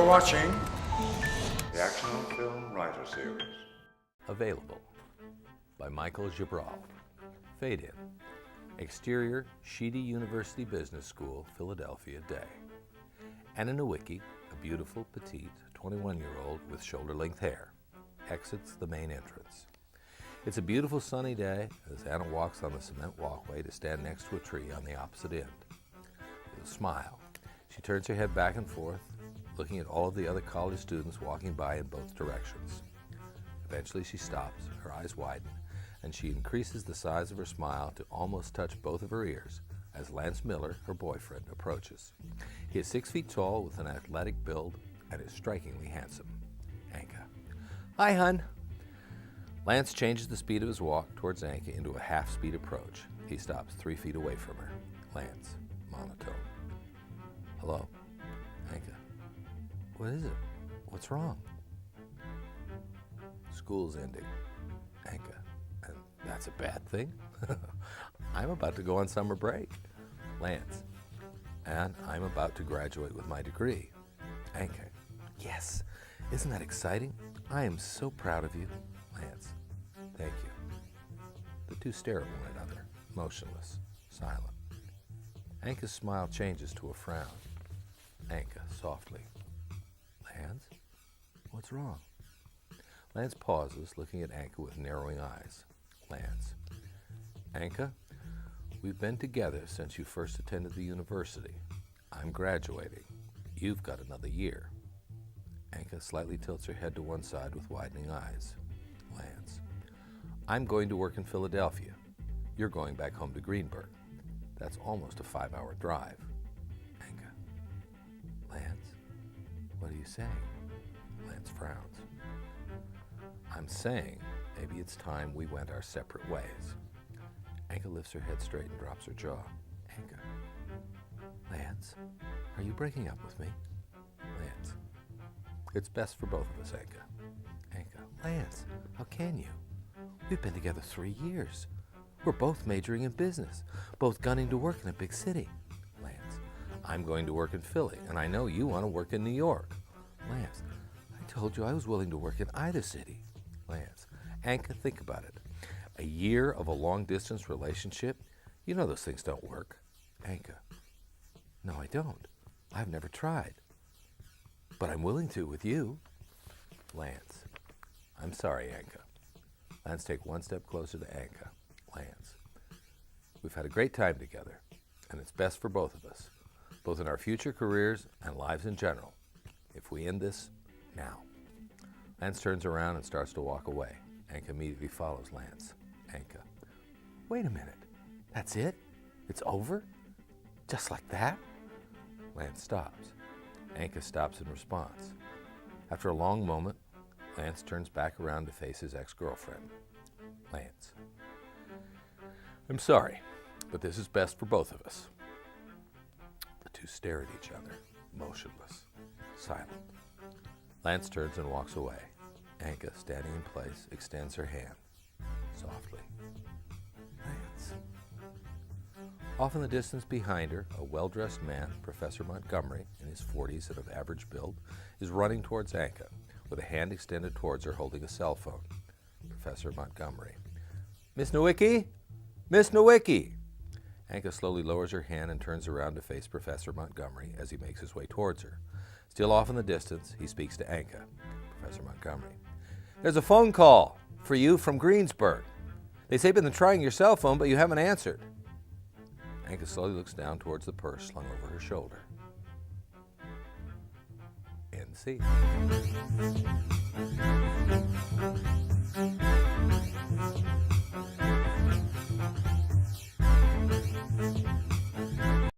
You're watching the Action Film Writer Series. Available by Michael Gibrall. Fade in. Exterior, Sheedy University Business School, Philadelphia day. Anna Nowicki, a beautiful, petite, 21-year-old with shoulder-length hair, exits the main entrance. It's a beautiful sunny day as Anna walks on the cement walkway to stand next to a tree on the opposite end. With a smile, she turns her head back and forth, looking at all of the other college students walking by in both directions. Eventually she stops, her eyes widen, and she increases the size of her smile to almost touch both of her ears as Lance Miller, her boyfriend, approaches. He is 6 feet tall with an athletic build and is strikingly handsome. Anka. Hi, hun. Lance changes the speed of his walk towards Anka into a half-speed approach. He stops 3 feet away from her. Lance, monotone. Hello, Anka. What is it? What's wrong? School's ending, Anka. And that's a bad thing? I'm about to go on summer break. Lance. And I'm about to graduate with my degree. Anka. Yes. Isn't that exciting? I am so proud of you. Lance. Thank you. The two stare at one another, motionless, silent. Anka's smile changes to a frown. Anka, softly. Lance? What's wrong? Lance pauses, looking at Anka with narrowing eyes. Lance. Anka, we've been together since you first attended the university. I'm graduating. You've got another year. Anka slightly tilts her head to one side with widening eyes. Lance. I'm going to work in Philadelphia. You're going back home to Greenburgh. That's almost a 5-hour drive. Anka. Lance, what are you saying? Lance frowns. I'm saying maybe it's time we went our separate ways. Anka lifts her head straight and drops her jaw. Anka. Lance, are you breaking up with me? Lance. It's best for both of us, Anka. Anka. Lance, how can you? We've been together 3 years. We're both majoring in business, both gunning to work in a big city. Lance. I'm going to work in Philly, and I know you want to work in New York. Lance. I told you I was willing to work in either city. Lance. Anka, think about it. A year of a long-distance relationship? You know those things don't work. Anka. No, I don't. I've never tried. But I'm willing to with you. Lance. I'm sorry, Anka. Lance, take one step closer to Anka. Lance. We've had a great time together, and it's best for both of us, both in our future careers and lives in general, if we end this now. Lance turns around and starts to walk away. Anka immediately follows Lance. Anka. Wait a minute. That's it? It's over? Just like that? Lance stops. Anka stops in response. After a long moment, Lance turns back around to face his ex-girlfriend. Lance. I'm sorry, but this is best for both of us. The two stare at each other, motionless, silent. Lance turns and walks away. Anka, standing in place, extends her hand, softly. Lance. Off in the distance behind her, a well-dressed man, Professor Montgomery, in his 40s and of average build, is running towards Anka, with a hand extended towards her holding a cell phone. Professor Montgomery. Miss Nowicki? Miss Nowicki! Anka slowly lowers her hand and turns around to face Professor Montgomery as he makes his way towards her. Still off in the distance, he speaks to Anka. Professor Montgomery. There's a phone call for you from Greensburg. They say you've been trying your cell phone, but you haven't answered. Anka slowly looks down towards the purse slung over her shoulder. End scene.